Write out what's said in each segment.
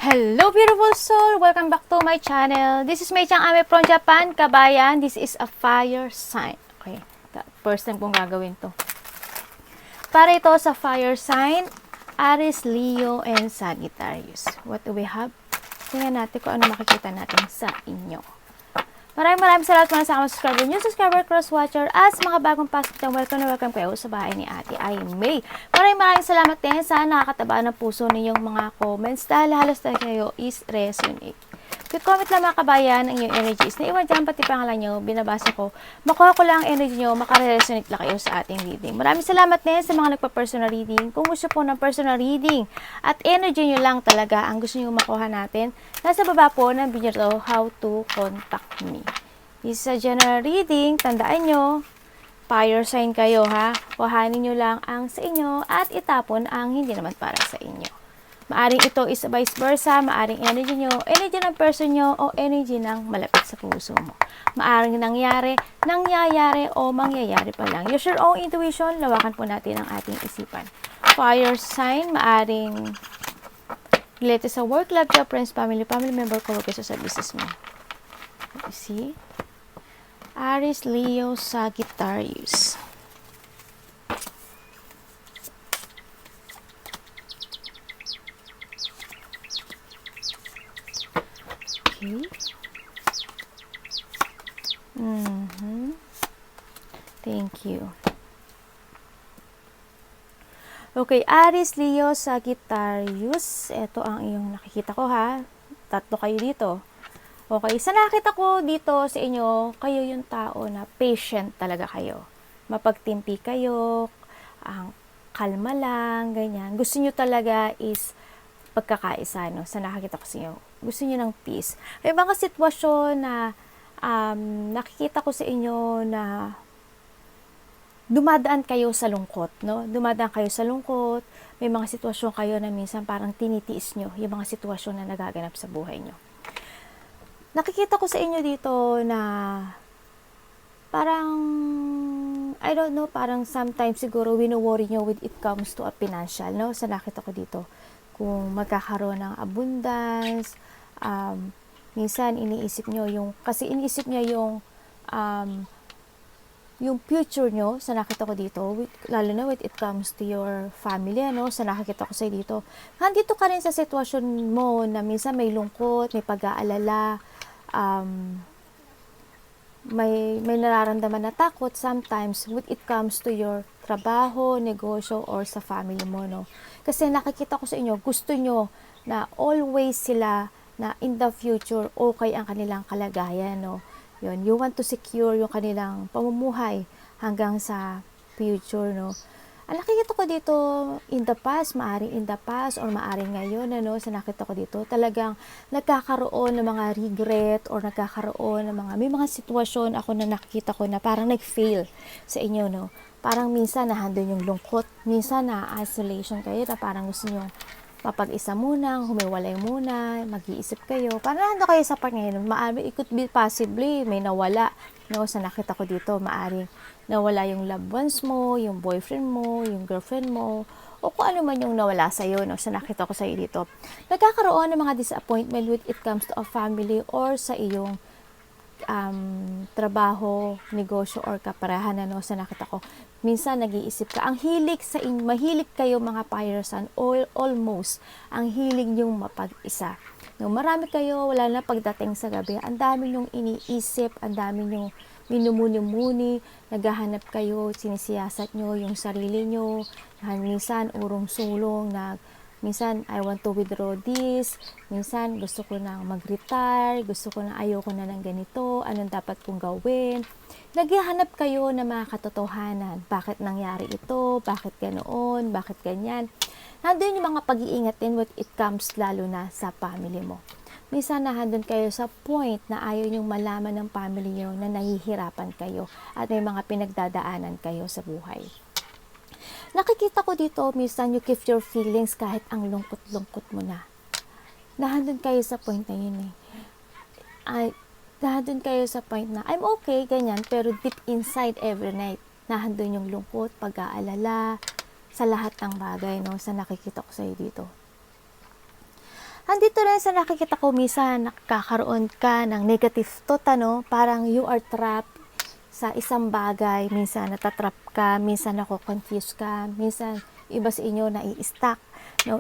Hello beautiful soul! Welcome back to my channel. This is Mei Chang Ame from Japan, kabayan. This is a fire sign. Okay, first time kong gagawin to. Para ito sa fire sign, Aries, Leo, and Sagittarius. What do we have? Tingnan natin kung ano makikita natin sa inyo. Maraming salamat mga sa subscriber, new subscriber, cross-watcher, at sa mga bagong pasok dyan, welcome kayo sa bahay ni Ate Ay May. Maraming salamat din sa nakakataba ng puso ninyong mga comments dahil halos na kayo is resonate. Quick comment lang mga kabayan, ang inyong energies na iwan dyan, pati pangalan nyo, binabasa ko, makuha ko lang ang energy nyo, makaresonate lang kayo sa ating reading. Maraming salamat din sa mga nagpa-personal reading. Kung gusto po ng personal reading at energy nyo lang talaga ang gusto nyo makuha natin, nasa baba po ng video to, how to contact me. This is a general reading, tandaan nyo, fire sign kayo ha, kuhanin nyo lang ang sa inyo at itapon ang hindi naman para sa inyo. Maaring ito is vice versa, maaring energy nyo, energy ng person nyo, o energy ng malapit sa puso mo. Maaring nangyayari, o mangyayari pa lang. Use your own intuition, lawakan po natin ang ating isipan. Fire sign, maaring related sa work, love, job, friends, family member, co-workers, sa business mo. You see? Aries, Leo, Sagittarius. Okay. Thank you. Okay, Aries, Leo, Sagittarius. Ito ang iyong nakikita ko ha. Tatlo kayo dito. Okay, sa nakita ko dito sa inyo, kayo yung tao na patient talaga kayo. Mapagtimpi kayo, ang kalma lang, ganyan. Gusto nyo talaga is pagkakaisa, no? Sa nakakita ko sa inyo. Gusto nyo ng peace. May mga sitwasyon na nakikita ko sa inyo na dumadaan kayo sa lungkot, no? Dumadaan kayo sa lungkot. May mga sitwasyon kayo na minsan parang tinitiis nyo yung mga sitwasyon na nagaganap sa buhay nyo. Nakikita ko sa inyo dito na parang, I don't know, parang sometimes siguro wino-worry nyo when it comes to a financial, no? Sa nakita ko dito. Kung magkakaroon ng abundance, minsan iniisip nyo kasi iniisip nyo yung future nyo, sa nakita ko dito, lalo na when it comes to your family, ano, sa nakikita ko sa dito. Nandito ka rin sa sitwasyon mo na minsan may lungkot, may pag-aalala, may nararamdaman na takot sometimes when it comes to your trabaho, negosyo, or sa family mo, no? Kasi nakikita ko sa inyo, gusto nyo na always sila na in the future, okay ang kanilang kalagayan, no? Yun, you want to secure yung kanilang pamumuhay hanggang sa future, no? Ang nakikita ko dito, in the past, maaring in the past, or maaring ngayon, ano, sa nakita ko dito, talagang nagkakaroon ng mga regret, or nagkakaroon ng may mga sitwasyon ako na nakikita ko na parang nag-fail sa inyo, no? Parang minsan nahandun yung lungkot, minsan na-isolation kayo, na parang gusto nyo mapag-isa muna, humiwalay muna, mag-iisip kayo. Parang nando kayo sa part ngayon, it could be possibly may nawala, no? Sa nakita ko dito, maaring nawala yung loved ones mo, yung boyfriend mo, yung girlfriend mo, o kung ano man yung nawala sa'yo, no? Sa nakita ko sa'yo dito. Nagkakaroon ng mga disappointment when it comes to a family or sa iyong trabaho, negosyo, or kaparahan, ano, sa nakita ko. Minsan nag-iisip ka, ang hilig sa inyo, mahilig kayo mga fire sign, almost, ang hilig yung mapag-isa. No, marami kayo, wala na pagdating sa gabi, ang dami nyong iniisip, ang dami nyong minumuni-muni, naghahanap kayo, sinisiyasat nyo yung sarili nyo, minsan urong-sulong, minsan I want to withdraw this, minsan gusto ko nang mag-retire, gusto ko na ayoko na ng ganito, anong dapat kong gawin. Naghahanap kayo ng mga katotohanan, bakit nangyari ito, bakit ganoon, bakit ganyan. Nandun yung mga pag-iingat din when it comes lalo na sa family mo. Minsan nandun kayo sa point na ayaw nyong malaman ng family nyo na nahihirapan kayo at may mga pinagdadaanan kayo sa buhay. Nakikita ko dito, minsan you keep your feelings kahit ang lungkot-lungkot mo na. Nandun kayo sa point na yun nandun kayo sa point na I'm okay, ganyan, pero deep inside every night, nandun yung lungkot, pag-aalala, sa lahat ng bagay, no, sa nakikita ko sa'yo dito. Andito rin sa nakikita ko, minsan nakakaroon ka ng negative thought, parang you are trapped sa isang bagay, minsan natatrap ka, minsan nako-confuse ka, minsan iba sa inyo nai-stuck,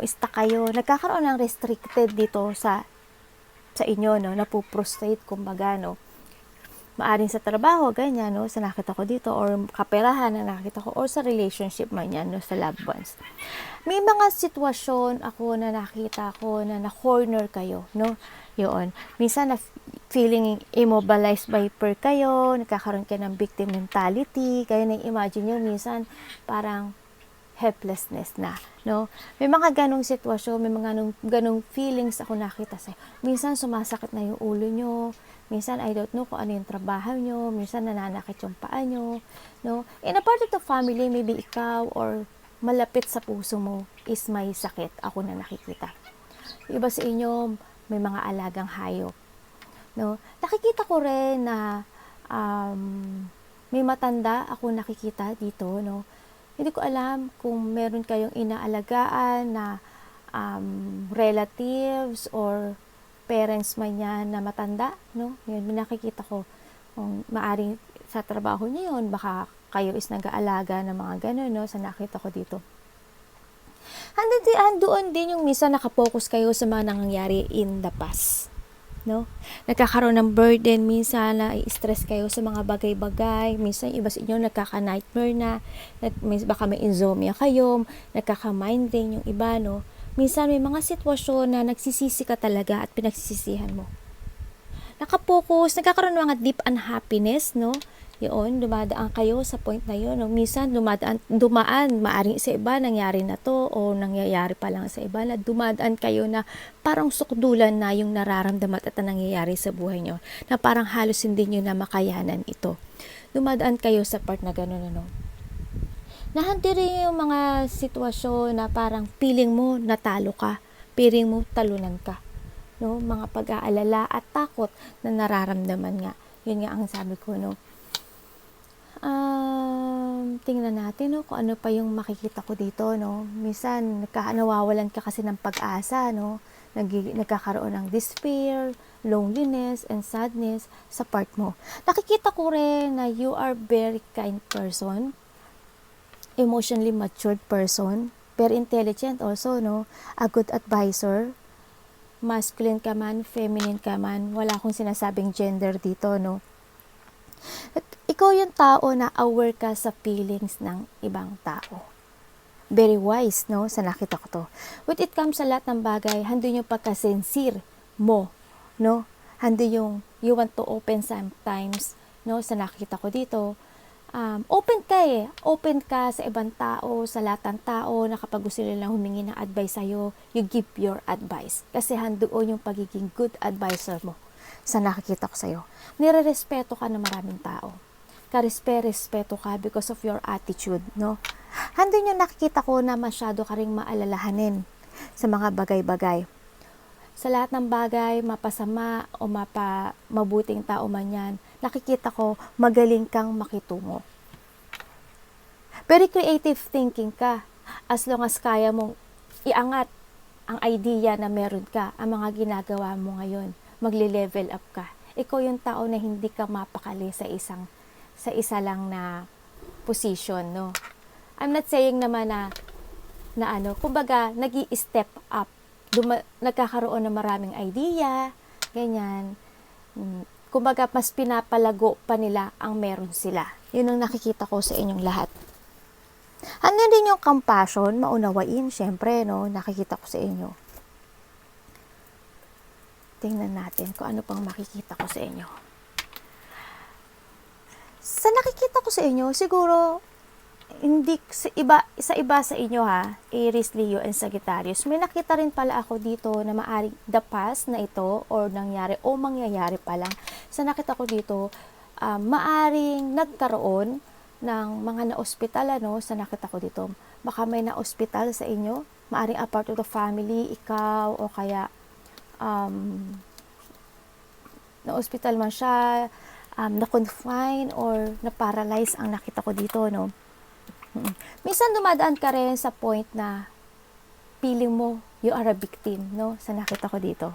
stuck kayo, nagkakaroon ng restricted dito sa inyo, napuprostrate, kumbaga, maaring sa trabaho, ganyan, sa nakita ko dito, or kaperahan na nakita ko, or sa relationship man yan, sa loved ones. May mga sitwasyon ako na nakita ko na na-corner kayo, yun. Minsan na feeling immobilized by kayo, nagkakaroon kayo ng victim mentality, kayo na-imagine nyo, minsan parang helplessness na, May mga ganong sitwasyon, may mga ganong feelings ako nakita sa'yo. Minsan sumasakit na yung ulo nyo, minsan I don't know kung ano yung trabaho nyo, minsan nananakit yung paa nyo, In a part of the family, maybe ikaw or malapit sa puso mo is may sakit, ako na nakikita. Iba sa inyo, may mga alagang hayop, Nakikita ko rin na may matanda ako nakikita dito, Hindi ko alam kung meron kayong inaalagaan na relatives or parents man yan na matanda, Yun, nakikita ko. Kung maaring sa trabaho niyo yun, baka kayo is nag-aalaga ng mga gano'n, sa nakita ko dito. Doon din yung minsan nakapokus kayo sa mga nangyayari in the past, Nagkakaroon ng burden, minsan na i-stress kayo sa mga bagay-bagay, minsan iba sa inyo nagkaka-nightmare na, baka may insomnia kayo, nagkaka-migraine yung iba, Minsan may mga sitwasyon na nagsisisi ka talaga at pinagsisisihan mo. Nakapokus, nagkakaroon ng mga deep unhappiness, Yun, dumadaan kayo sa point na yun. Minsan, dumaan, maaring sa iba, nangyari na to, o nangyayari pa lang sa iba, na dumadaan kayo na parang sukdulan na yung nararamdaman at nangyayari sa buhay nyo, na parang halos hindi nyo na makayanan ito. Dumadaan kayo sa part na gano'n, Nahandi rin yung mga sitwasyon na parang feeling mo natalo ka, feeling mo talunan ka, Mga pag-aalala at takot na nararamdaman nga. Yun nga ang sabi ko, tingnan natin, kung ano pa yung makikita ko dito, Minsan, nawawalan ka kasi ng pag-asa, Nagkakaroon ng despair, loneliness, and sadness sa part mo. Nakikita ko rin na you are very kind person, emotionally matured person, very intelligent also, a good advisor, masculine ka man, feminine ka man, wala akong sinasabing gender dito, Ikaw yung tao na aware ka sa feelings ng ibang tao. Very wise, sa nakita ko to. When it comes sa lahat ng bagay, handun yung pagka-sincere mo, Handun yung you want to open sometimes, sa nakita ko dito. Open ka Open ka sa ibang tao, sa lahat ng tao, na kapag gusto nila humingi ng advice sa'yo, you give your advice. Kasi handoon yung pagiging good advisor mo sa nakikita ko sa'yo. Nire-respeto ka ng maraming tao. Karespeto ka because of your attitude, Handun yung nakikita ko na masyado ka ring maalalahanin sa mga bagay-bagay. Sa lahat ng bagay, mapasama o mabuting tao man yan, nakikita ko magaling kang makitungo. Very creative thinking ka, as long as kaya mong iangat ang idea na meron ka, ang mga ginagawa mo ngayon, magle-level up ka. Ikaw yung tao na hindi ka mapakali sa isa lang na position, I'm not saying naman na kumbaga, nag-i-step up, nagkakaroon ng maraming idea, ganyan. Kumbaga, mas pinapalago pa nila ang meron sila. Yun ang nakikita ko sa inyong lahat. Ano din yung compassion, maunawain, syempre, nakikita ko sa inyo. Tingnan natin kung ano pang makikita ko sa inyo. Sa nakikita ko sa inyo, siguro, hindi sa iba sa inyo Aries, Leo, and Sagittarius, may nakita rin pala ako dito na maaring the past na ito or nangyari o mangyayari pa lang. Sa nakita ko dito, maaring nagkaroon ng mga na-ospital, sa nakita ko dito. Baka may na-ospital sa inyo, maaring a part of the family, ikaw, o kaya na-ospital man siya, na-confine or na-paralyze ang nakita ko dito, Minsan dumadaan ka rin sa point na feeling mo you are a victim, no? Sa nakita ko dito.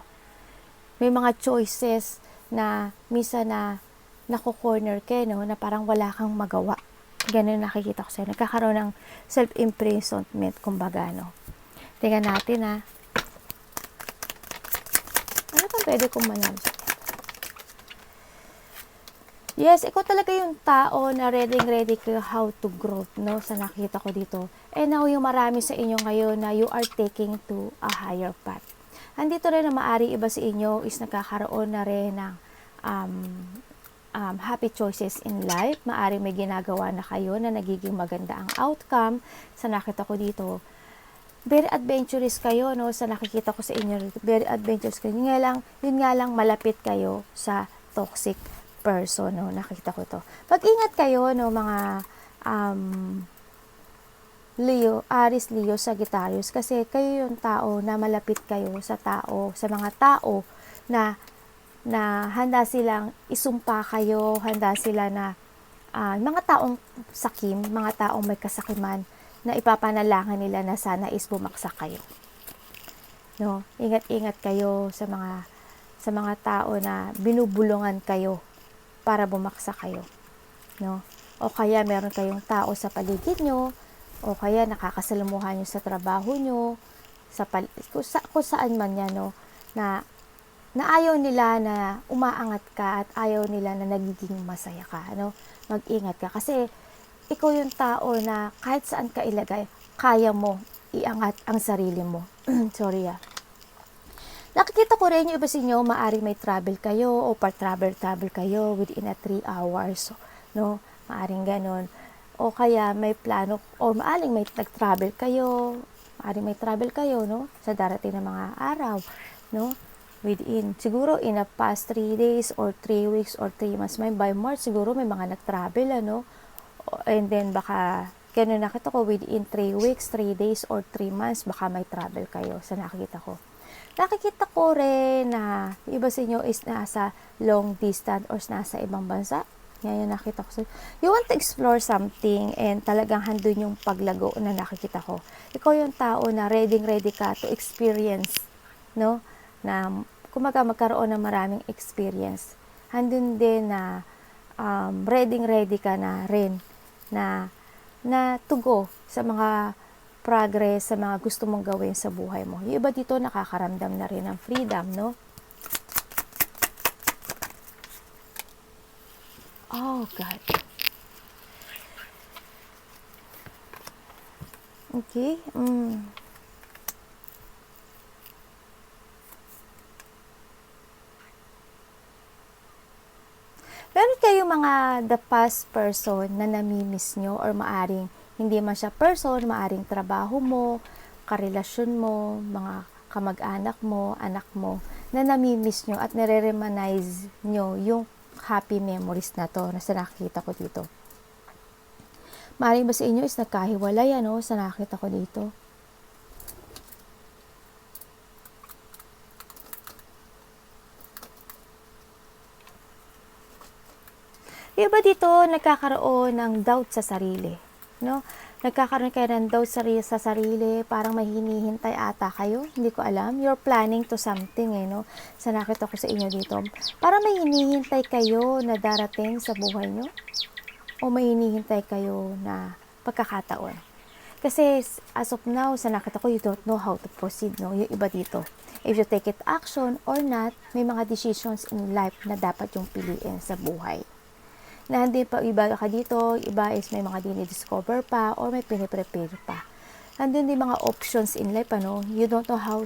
May mga choices na minsan na nako-corner ka, no? Na parang wala kang magawa. Ganun nakikita ko sa'yo. Nagkakaroon ng self-imprisonment, kumbaga, no? Tingnan natin, ha. Ano bang pwede kong manalo? Yes, ikaw talaga yung tao na ready ka how to grow, no? Sa nakita ko dito. And now, yung marami sa inyo ngayon na you are taking to a higher path. Andito rin na maari iba sa inyo is nagkakaroon na rin ng happy choices in life. Maari may ginagawa na kayo na nagiging maganda ang outcome. Sa nakita ko dito, very adventurous kayo, no? Sa nakikita ko sa inyo, very adventurous kayo. Yun nga lang malapit kayo sa toxic person, no? Nakita ko to. Pag-ingat kayo, no, mga Leo, Aries, Leo, Sagittarius, kasi kayo yung tao na malapit kayo sa mga tao na handa silang isumpa kayo, handa sila na mga taong sakim, mga taong may kasakiman na ipapanalangin nila na sana is bumaksak kayo. No? Ingat-ingat kayo sa mga tao na binubulungan kayo para bumaksak kayo, no? O kaya meron kayong tao sa paligid nyo, o kaya nakakasalamuhan nyo sa trabaho nyo, kung saan man yan, no? Na ayaw nila na umaangat ka at ayaw nila na nagiging masaya ka, no? Mag-ingat ka kasi ikaw yung tao na kahit saan ka ilagay, kaya mo iangat ang sarili mo. Sorry, Nakikita ko rin yung iba sa inyo, maaaring may travel kayo o travel kayo within a 3 hours, no? Maaaring ganon. O kaya may plano, o maaaring may nag-travel kayo, maaaring may travel kayo, no? Sa darating na mga araw, no? Siguro in a past 3 days or 3 weeks or 3 months, by March, siguro may mga nag-travel, ano? And then baka, ganun nakita ko, within 3 weeks, 3 days or 3 months, baka may travel kayo sa nakikita ko. Nakikita ko rin na iba sa inyo is nasa long distance or nasa ibang bansa. Ngayon nakita ko. You want to explore something and talagang handun yung paglago na nakikita ko. Ikaw yung tao na ready ka to experience, no? Na kumaga magkaroon ng maraming experience. Handun din na ready ka na rin na to go sa mga progress, sa mga gusto mong gawin sa buhay mo. Yung iba dito nakakaramdam na rin ng freedom, no? Oh, God. Okay. Meron kayong mga the past person na namimiss nyo or maaring hindi man siya person, maaring trabaho mo, karelasyon mo, mga kamag-anak mo, anak mo, na namimiss nyo at nire-reminisce nyo yung happy memories na to na sa nakikita ko dito. Maaring ba sa inyo is nagkahiwalay, ano, sa nakikita ko dito. Yung iba dito nagkakaroon ng doubt sa sarili, no? Nagkakaroon kayo ng doubt sa sarili, parang may hinihintay ata kayo, hindi ko alam. You're planning to something, no? Sa nakita ko sa inyo dito. Parang may hinihintay kayo na darating sa buhay nyo, o may hinihintay kayo na pagkakataon. Kasi as of now, sa nakita ko, you don't know how to proceed, no? Yung iba dito. If you take it action or not, may mga decisions in life na dapat yung piliin sa buhay. Na hindi pa iba ka dito, iba is may mga dinidiscover pa or may piniprepare pa. Nandun din mga options in life, ano? You don't know how,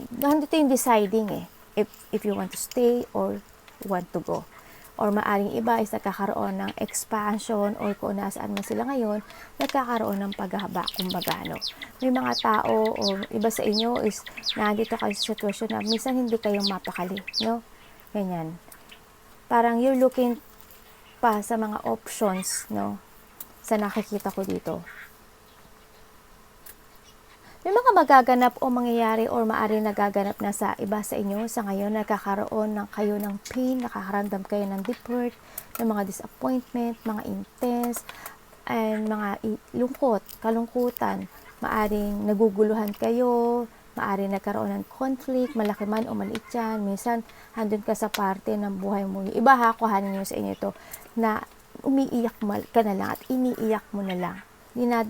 nandito yung deciding if you want to stay or want to go. Or maaring iba is nagkakaroon ng expansion or kung nasaan man sila ngayon, nagkakaroon ng paghaba, kumbaga, no? May mga tao o iba sa inyo is nandito kayo sa sitwasyon na minsan hindi kayong mapakali, no? Ganyan. Parang you're looking pa sa mga options, no? Sa nakikita ko dito. May mga magaganap o mangyayari or maaari nagaganap na sa iba sa inyo sa ngayon, nagkakaroon ng kayo ng pain, nakakaramdam kayo ng deep-hurt, ng mga disappointment, mga intense, and mga lungkot, kalungkutan. Maaring naguguluhan kayo, Maari nagkaroon ng conflict, malaki man o maliit yan. Minsan, handun ka sa parte ng buhay mo. Yung iba ha, kuhanin nyo sa inyo ito, na umiiyak ka na lang at iniiyak mo na lang.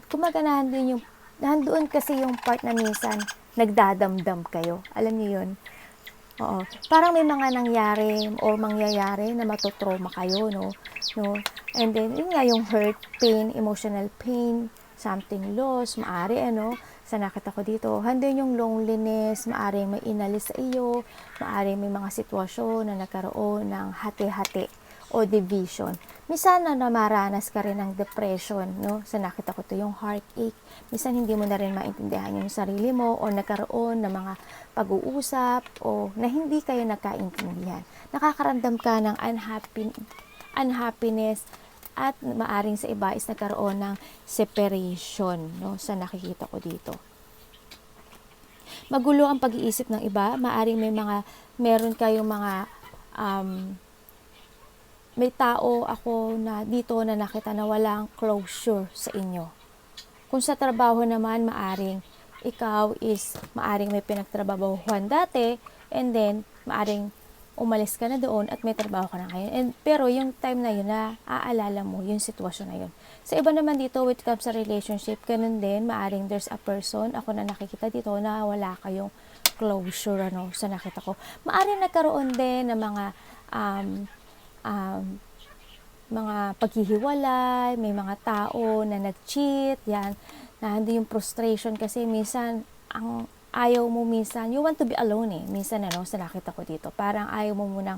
Kumaga nandoon kasi yung part na minsan, nagdadamdam kayo. Alam niyo yun? Oo. Parang may mga nangyari or mangyayari na matotrauma kayo, no? And then, yun nga, yung hurt, pain, emotional pain, something loss, maari, sa nakita ko dito, handun yung loneliness, maari may inalis sa iyo, maari may mga sitwasyon na nagkaroon ng hati-hati o division. Minsan na namaranas ka rin ng depression, no? Sa nakita ko to yung heartache. Minsan hindi mo na rin maintindihan yung sarili mo o nagkaroon ng mga pag-uusap o na hindi kayo nagkaintindihan. Nakakaramdam ka ng unhappiness at maaring sa iba is nagkaroon ng separation, no? Sa nakikita ko dito. Magulo ang pag-iisip ng iba, maaring meron kayong mga may tao ako na dito na nakita na walang closure sa inyo. Kung sa trabaho naman, maaring may pinagtrabahuhan dati, and then maaring umalis ka na doon at may trabaho ka na ngayon. Pero yung time na yun, na aalala mo yung sitwasyon na yun. Sa iba naman dito, with comes sa relationship, ganun din, maaring there's a person, ako na nakikita dito, na wala kayong closure, sa nakita ko. Maaring nagkaroon din ng mga paghihiwalay, may mga tao na nag-cheat, yan, na hindi yung frustration kasi minsan, ang ayaw mo minsan, you want to be alone minsan sa nakita ko dito, parang ayaw mo munang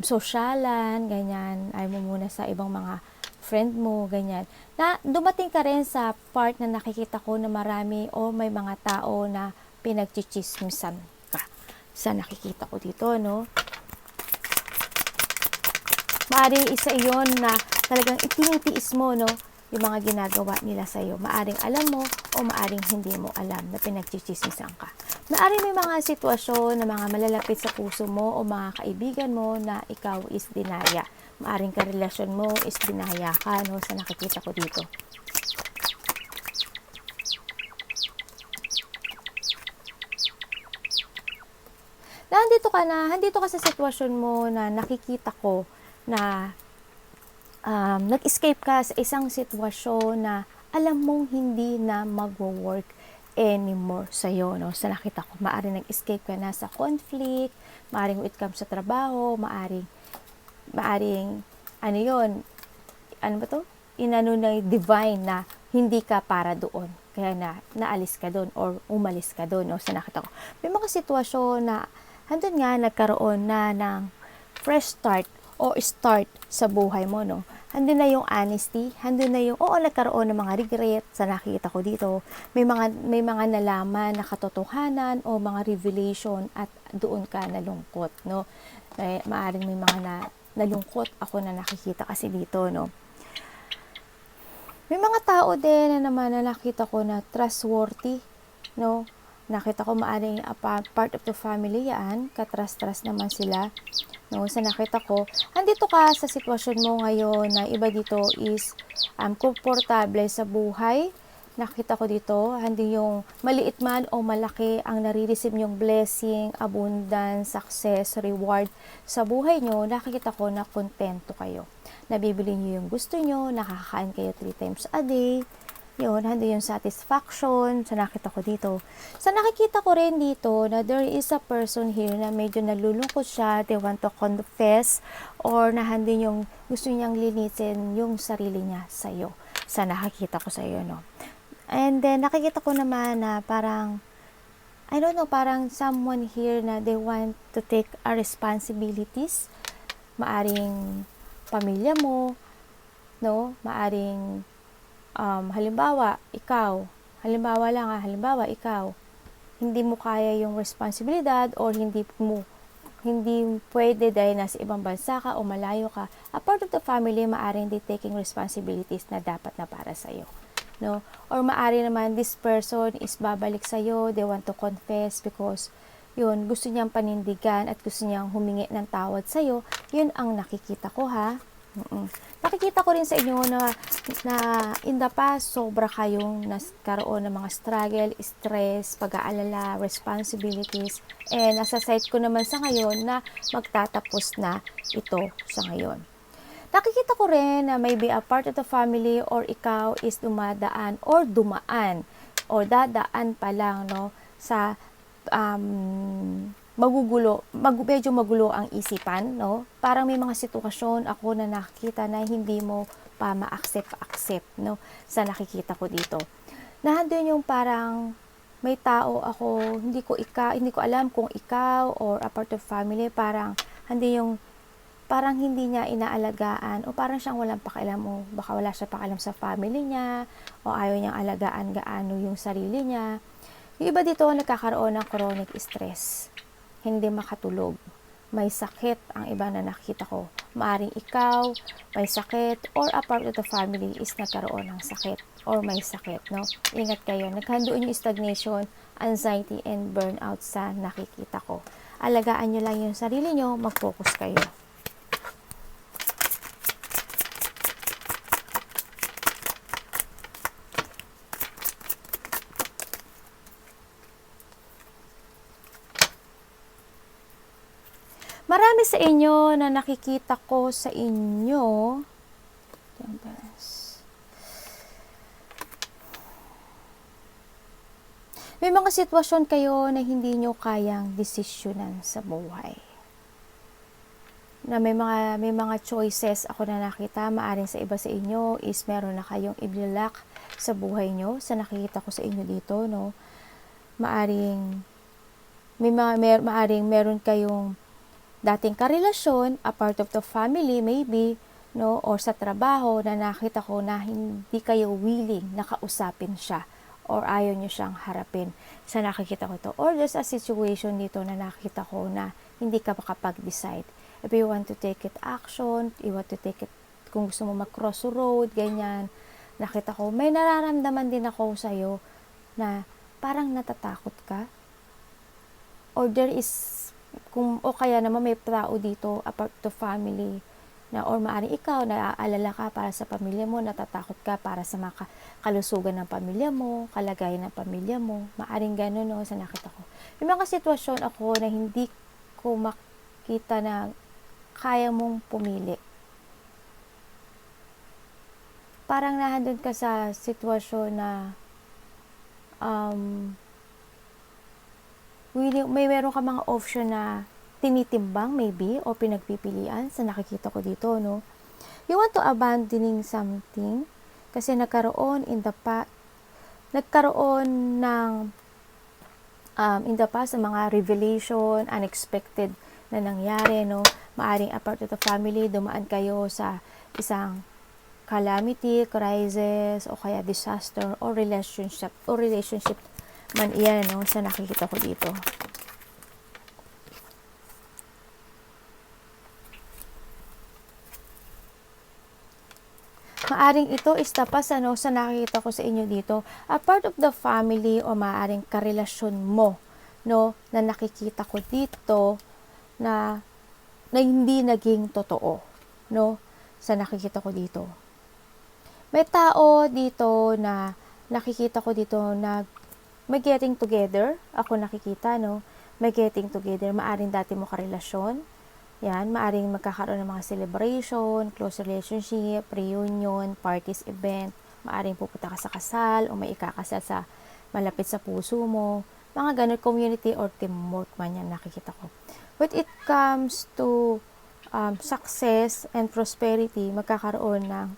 sosyalan, ganyan, ayaw mo muna sa ibang mga friend mo, ganyan, na dumating ka rin sa part na nakikita ko na marami o may mga tao na pinagchichismisan ka sa nakikita ko dito, Maaring isa iyon na talagang itinitiis mo, yung mga ginagawa nila sa'yo. Maaring alam mo o maaring hindi mo alam na pinagchichismisan ka. Maaring may mga sitwasyon na mga malalapit sa puso mo o mga kaibigan mo na ikaw is dinaya. Maaring karelasyon mo is dinaya ka, sa nakikita ko dito. Handito ka sa sitwasyon mo na nakikita ko na nag-escape ka sa isang sitwasyon na alam mong hindi na mag-work anymore sa'yo, Sa nakita ko, maaaring nag-escape ka na sa conflict, maaaring when it comes sa trabaho, maaaring inano na divine na hindi ka para doon. Kaya naalis ka doon or umalis ka doon, Sa nakita ko. May mga sitwasyon na handun nga nagkaroon na ng fresh start o start sa buhay mo, Handun na yung honesty, handun na yung, nagkaroon ng mga regret sa nakikita ko dito. May mga nalaman na katotohanan o mga revelation at doon ka nalungkot, Maaaring may mga nalungkot ako na nakikita kasi dito, May mga tao din na naman na nakita ko na trustworthy, Nakita ko maaring part of the family yan, katras-tras naman sila. Sa nakita ko, andito ka sa sitwasyon mo ngayon na iba dito is komportable sa buhay. Nakita ko dito, hindi yung maliit man o malaki ang nare-receive yung blessing, abundance, success, reward sa buhay nyo. Nakikita ko na kontento kayo. Nabibili nyo yung gusto nyo, nakakain kayo 3 times a day. Yun, handi yung satisfaction sa nakita ko dito. Sa nakikita ko rin dito na there is a person here na medyo nalulungkot siya, they want to confess, or na handi yung gusto niyang linisin yung sarili niya sa'yo. Sa nakikita ko sa'yo, And then, nakikita ko naman na parang, parang someone here na they want to take a responsibilities. Maaring pamilya mo, Maaring halimbawa, ikaw, hindi mo kaya yung responsibilidad or hindi pwede dahil nasa ibang bansa ka o malayo ka. A part of the family, maaring they taking responsibilities na dapat na para sa'yo. Or maari naman, this person is babalik sa'yo, they want to confess because yun, gusto niyang panindigan at gusto niyang humingi ng tawad sa'yo. Yun ang nakikita ko, ha. Nakikita ko rin sa inyo na in the past, sobra kayong nagkaroon ng mga struggle, stress, pag-aalala, responsibilities. And nasa side ko naman sa ngayon na magtatapos na ito sa ngayon. Nakikita ko rin na maybe a part of the family or ikaw is dumaan or dadaan pa lang, no, sa medyo magulo ang isipan, no? Parang may mga sitwasyon ako na nakikita na hindi mo pa ma-accept, no? Sa nakikita ko dito. Nandun yung parang may tao ako, hindi ko alam kung ikaw or a part of family, parang hindi niya inaalagaan o parang siyang walang pakialam o baka wala siya pakialam sa family niya o ayaw niyang alagaan gaano yung sarili niya. Yung iba dito nagkakaroon ng chronic stress, hindi makatulog, may sakit ang iba na nakita ko. Maaring ikaw may sakit or a part of the family is nagkaroon ng sakit or may sakit, no? Ingat kayo, nagkandoon yung stagnation, anxiety and burnout sa nakikita ko. Alagaan nyo lang yung sarili nyo, mag-focus kayo. Marami sa inyo na nakikita ko sa inyo. May mga sitwasyon kayo na hindi nyo kayang desisyonan sa buhay. Na may mga choices ako na nakita, maaring sa iba sa inyo is meron na kayong ibilak sa buhay nyo. Sa nakikita ko sa inyo dito, no. Maaring meron kayong dating karelasyon, a part of the family maybe, no, or sa trabaho na nakita ko na hindi kayo willing na kausapin siya or ayaw nyo siyang harapin. Sa nakikita ko to. Or there's a situation dito na nakita ko na hindi ka makapag-decide. If you want to take it action, you want to take it, kung gusto mo mag-cross road, ganyan. Nakita ko, may nararamdaman din ako sa'yo na parang natatakot ka. Or there is o kaya naman may tao dito, apart to family, na or maaaring ikaw, naaalala ka para sa pamilya mo, natatakot ka para sa kalusugan ng pamilya mo, kalagayan ng pamilya mo, maaaring gano'n, no, sa nakita ko. May mga sitwasyon ako na hindi ko makita na kaya mong pumili. Parang nahandun ka sa sitwasyon na meron ka mga option na tinitimbang maybe o pinagpipilian sa nakikita ko dito, no. You want to abandoning something kasi nagkaroon ng in the past mga revelation, unexpected na nangyari, no. Maaring apart of the family, dumaan kayo sa isang calamity, crisis o kaya disaster or relationship man iyan, no, sa nakikita ko dito. Maaring ito is tapas, ano, sa nakikita ko sa inyo dito. A part of the family o maaring karelasyon mo, no, na nakikita ko dito na hindi naging totoo, no, sa nakikita ko dito. May tao dito na nakikita ko dito na may getting together, ako nakikita, no, may getting together, maaring dati mo karelasyon, yan, maaring magkakaroon ng mga celebration, close relationship, reunion, parties, event, maaring pupunta ka sa kasal, o may ikakasal sa malapit sa puso mo, mga ganun, community or teamwork man yan nakikita ko. When it comes to success and prosperity, magkakaroon ng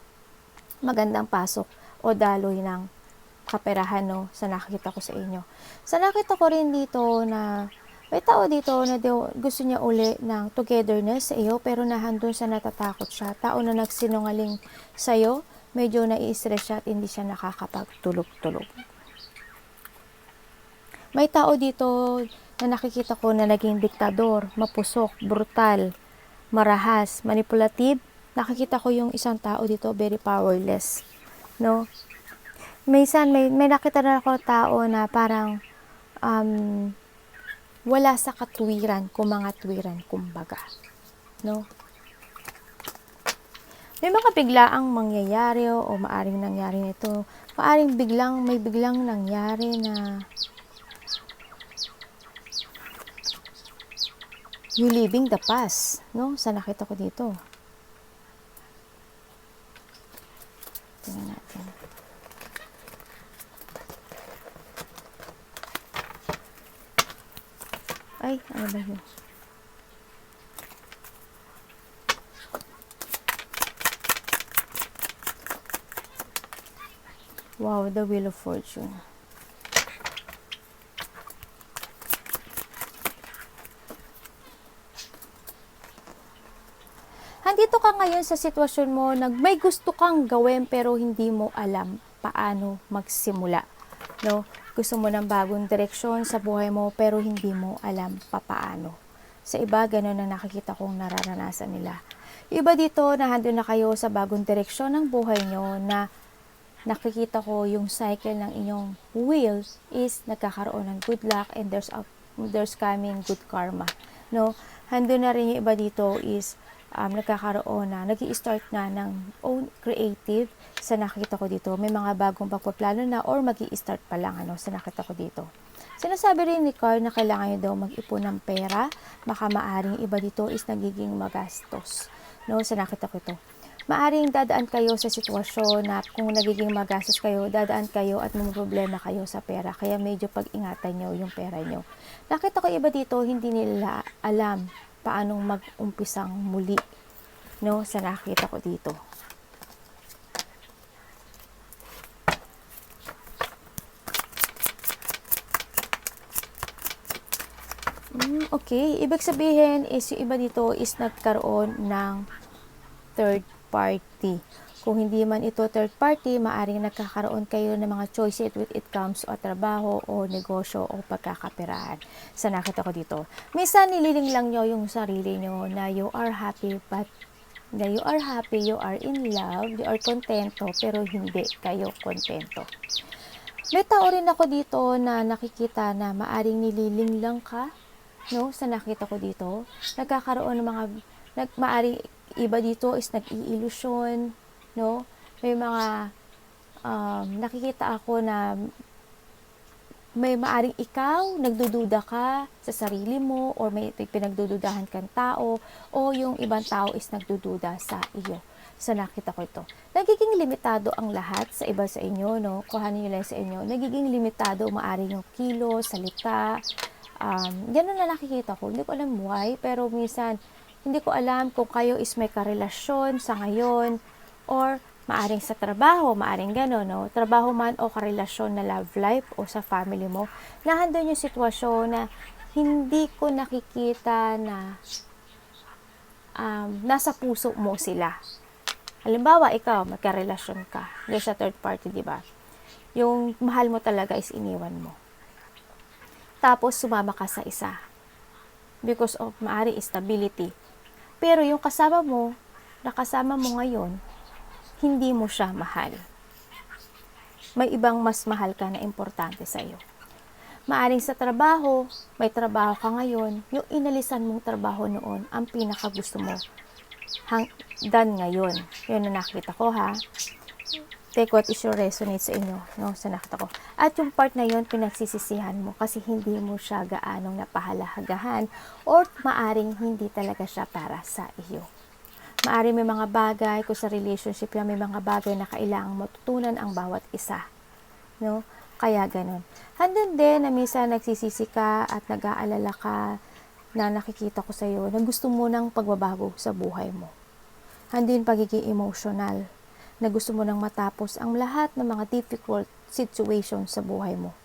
magandang pasok o daloy ng kaperahan, no, sa nakita ko sa inyo. Sa nakita ko rin dito na may tao dito na gusto niya uli ng togetherness sa iyo pero nahandun sa natatakot siya. Tao na nagsinungaling sa iyo, medyo nai-stress siya at hindi siya nakakapagtulog-tulog. May tao dito na nakikita ko na naging diktador, mapusok, brutal, marahas, manipulative. Nakikita ko yung isang tao dito very powerless, no? May nakita na ako tao na parang wala sa katuwiran, kumbaga, no? May mga biglaang mangyayari o maaring nangyari nito. Maaring may biglang nangyari na you living the past, no? Sa nakita ko dito. Tingnan natin. Ay, ano ba yun? Wow, the Wheel of Fortune. Andito ka ngayon sa sitwasyon mo na may gusto kang gawin pero hindi mo alam paano magsimula. No? Gusto mo ng bagong direksyon sa buhay mo pero hindi mo alam paano. Sa iba, ganun ang nakikita kong nararanasan nila. Iba dito, nahando na kayo sa bagong direksyon ng buhay nyo na nakikita ko yung cycle ng inyong wheel is nagkakaroon ng good luck and there's coming good karma. No? Hando na rin yung iba dito is nagkakaroon na, nag-i-start na ng own creative sa nakita ko dito. May mga bagong pagpaplano na or mag-i-start pa lang sa nakita ko dito. Sinasabi rin ni Carl na kailangan nyo daw mag-ipon ng pera. Baka maaring iba dito is nagiging magastos. No, sa nakita ko ito. Maaring dadaan kayo sa sitwasyon na kung nagiging magastos kayo, dadaan kayo at may problema kayo sa pera. Kaya medyo pag-ingatan nyo yung pera nyo. Nakita ko iba dito, hindi nila alam paanong mag-umpisang muli, no, sa nakita ko dito. Okay, ibig sabihin is yung iba dito is nagkaroon ng third party. Kung hindi man ito third party, maaring nagkakaroon kayo ng mga choices with it comes o trabaho o negosyo o pagkakaperahan. Sa nakita ko dito. Minsan nililing lang nyo yung sarili nyo na you are happy but you are in love, you are kontento pero hindi kayo kontento. May tao rin ako dito na nakikita na maaring nililing lang ka, no? Sa nakita ko dito, nagkakaroon ng mga maaring iba dito is nag-iilusyon, no? May mga nakikita ako na may maaring ikaw nagdududa ka sa sarili mo or may pinagdududahan kang tao o yung ibang tao is nagdududa sa iyo. Sa nakita ko ito. Nagiging limitado ang lahat sa iba sa inyo, no? Kuhanin nyo lang sa inyo. Nagiging limitado maaring yung kilo, salita. Ganun na nakikita ko. Hindi ko alam why, pero minsan hindi ko alam kung kayo is may karelasyon sa ngayon or maaring sa trabaho, maaring gano'n, no? Trabaho man o karelasyon na love life o sa family mo, nahandun yung sitwasyon na hindi ko nakikita na nasa puso mo sila. Halimbawa, ikaw, magkarelasyon ka. There's a third party, di ba? Yung mahal mo talaga is iniwan mo. Tapos, sumama ka sa isa. Because of maari stability. Pero yung kasama mo, nakasama mo ngayon, hindi mo siya mahal. May ibang mas mahal ka na importante sa iyo. Maaring sa trabaho, may trabaho ka ngayon, yung inalisan mong trabaho noon, ang pinaka gusto mo. Hanggang ngayon. Yun na nakita ko, ha. Take what is your resonate sa inyo, no? Sa nakita ko. At yung part na yun, pinagsisisihan mo kasi hindi mo siya gaanong napahalagahan or maaring hindi talaga siya para sa iyo. Maaring may mga bagay, kung sa relationship yan, may mga bagay na kailangang matutunan ang bawat isa. No? Kaya ganun. Handun din na minsan nagsisisi ka at nag-aalala ka na nakikita ko sa iyo na gusto mo ng pagbabago sa buhay mo. Handun pagiging emotional na gusto mo nang matapos ang lahat ng mga difficult situation sa buhay mo.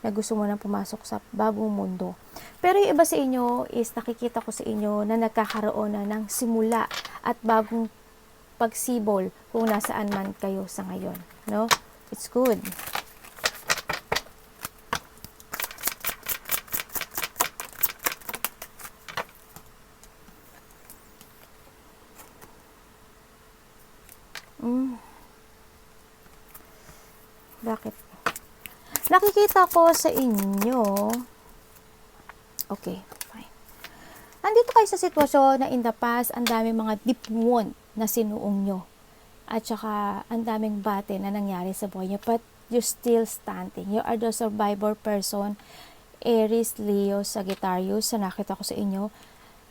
Na gusto mo nang pumasok sa bagong mundo. Pero yung iba sa inyo is nakikita ko sa inyo na nagkakaroon na ng simula at bagong pagsibol kung nasaan man kayo sa ngayon. No? It's good. Bakit? Nakikita ko sa inyo, okay, fine. Nandito kayo sa sitwasyon na in the past, ang dami mga deep wound, na sinuong nyo. At saka, ang daming bate na nangyari sa buhay nyo. But, you're still standing. You are the survivor person. Aries, Leo, Sagittarius, sa nakita ko sa inyo.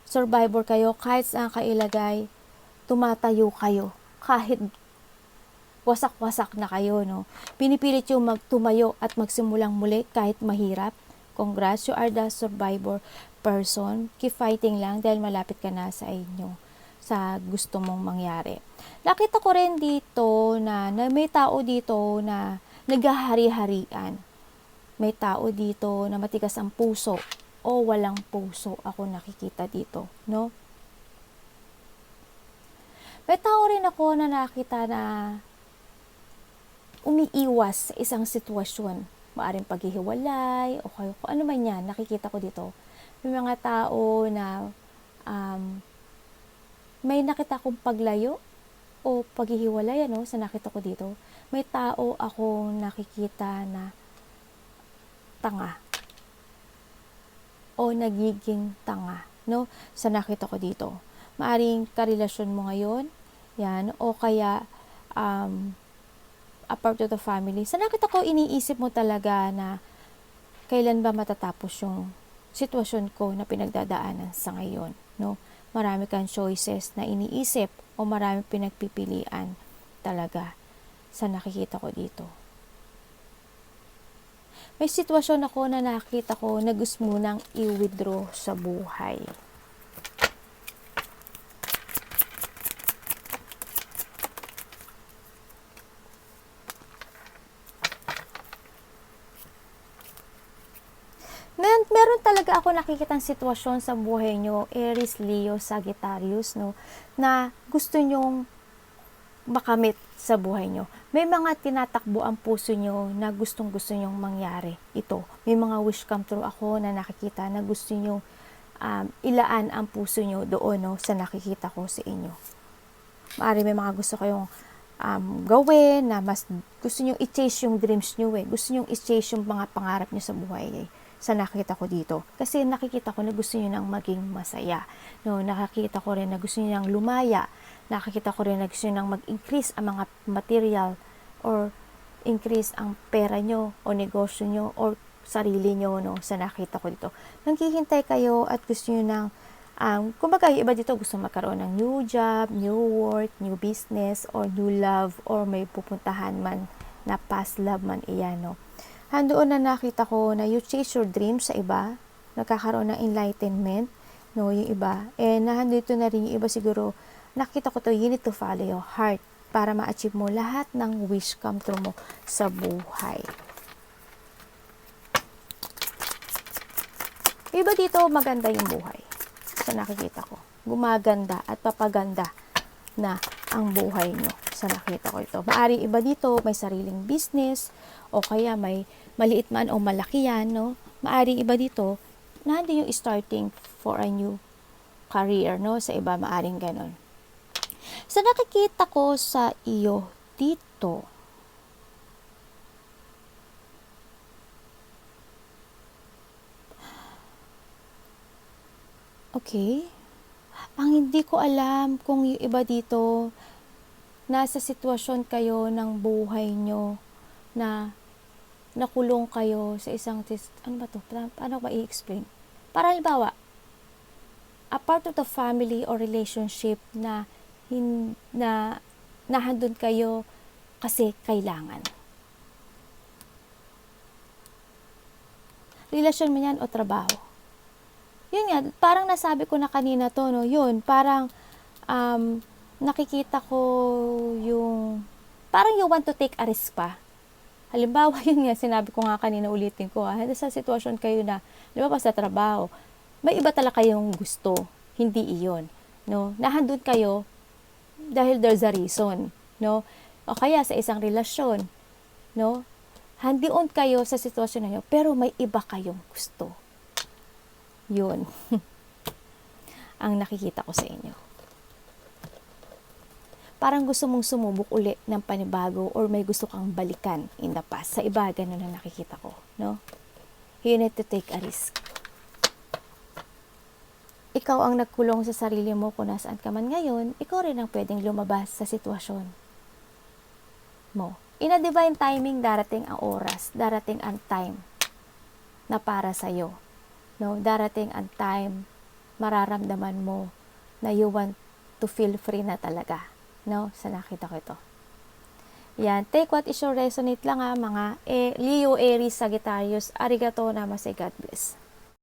Survivor kayo. Kahit saan kayo ilagay, tumatayo kayo. Kahit wasak-wasak na kayo, no? Pinipilit yung magtumayo at magsimulang muli kahit mahirap. Congrats, you are the survivor person. Keep fighting lang dahil malapit ka na sa inyo, sa gusto mong mangyari. Nakita ko rin dito na may tao dito na naghahari-harian. May tao dito na matigas ang puso o walang puso ako nakikita dito, no? May tao rin ako na nakita na umiiwas sa isang sitwasyon. Maaring paghihiwalay o kung ano man yan, nakikita ko dito. May mga tao na may nakita akong paglayo o paghihiwalay, ano, sa nakita ko dito. May tao akong nakikita na tanga o nagiging tanga, no, sa nakita ko dito. Maaring karelasyon mo ngayon, yan, o kaya a part of the family. Sa nakita ko, iniisip mo talaga na kailan ba matatapos yung sitwasyon ko na pinagdadaanan sa ngayon, no? Marami kang choices na iniisip o marami pinagpipilian talaga sa nakikita ko dito. May sitwasyon ako na nakita ko na gusto mo nang i-withdraw sa buhay. Meron talaga ako nakikitang sitwasyon sa buhay nyo, Aries, Leo, Sagittarius, no, na gusto nyong makamit sa buhay nyo. May mga tinatakbo ang puso nyo na gustong-gusto nyong mangyari ito. May mga wish come true ako na nakikita na gusto nyong ilaan ang puso nyo doon, no, sa nakikita ko sa inyo. Maari may mga gusto kayong gawin na mas gusto nyong i-chase yung dreams nyo, Gusto nyong i-chase yung mga pangarap nyo sa buhay, sa nakikita ko dito. Kasi nakikita ko na gusto nyo nang maging masaya. No, nakikita ko rin na gusto nyo nang lumaya. Nakikita ko rin na gusto nyo nang mag-increase ang mga material or increase ang pera nyo o negosyo nyo or sarili nyo, no, sa nakita ko dito. Naghihintay kayo at gusto nyo nang kumbaga yung iba dito gusto magkaroon ng new job, new work, new business, or new love, or may pupuntahan man na past love man iyan, no. Doon na nakita ko na you chase your dreams sa iba, nagkakaroon ng enlightenment, no, yung iba. Nandito na rin yung iba siguro, nakita ko to, you need to follow your heart para ma-achieve mo lahat ng wish come true mo sa buhay. Iba dito, maganda yung buhay. Sa nakikita ko. Gumaganda at papaganda na ang buhay nyo sa nakita ko ito. Maaring iba dito, may sariling business, o kaya may maliit man o malaki yan, no? Maaring iba dito, nandun yung starting for a new career, no? Sa iba, maaring ganon. Sa nakikita ko sa iyo dito, okay, ang hindi ko alam kung yung iba dito, nasa sitwasyon kayo ng buhay nyo na nakulong kayo sa isang ano ba to? Paano ba i-explain? Para halimbawa, a part of the family or relationship na nahandun kayo kasi kailangan. Relasyon man yan o trabaho. Yun nga, parang nasabi ko na kanina to, no? Yun, parang nakikita ko yung parang you want to take a risk pa. Halimbawa, yun nga, sinabi ko nga kanina, ulitin ko, sa sitwasyon kayo na, halimbawa sa trabaho, may iba talaga kayong gusto, hindi iyon, no? Nahandun kayo dahil there's a reason, no? O kaya sa isang relasyon, no? Handiun kayo sa sitwasyon na yun, pero may iba kayong gusto. Yun. Ang nakikita ko sa inyo. Parang gusto mong sumubok uli ng panibago or may gusto kang balikan in the past. Sa iba, ganun na nakikita ko, no? You need to take a risk. ikaw ang nagkulong sa sarili mo kung nasaan ka man ngayon, ikaw rin ang pwedeng lumabas sa sitwasyon mo. In a divine timing, darating ang oras, darating ang time na para sa'yo. No? Darating ang time, mararamdaman mo na you want to feel free na talaga. No? Sa nakita ko ito. Yan, take what is your resonate lang mga Leo, Aries, Sagittarius. Arigato namaste, God bless.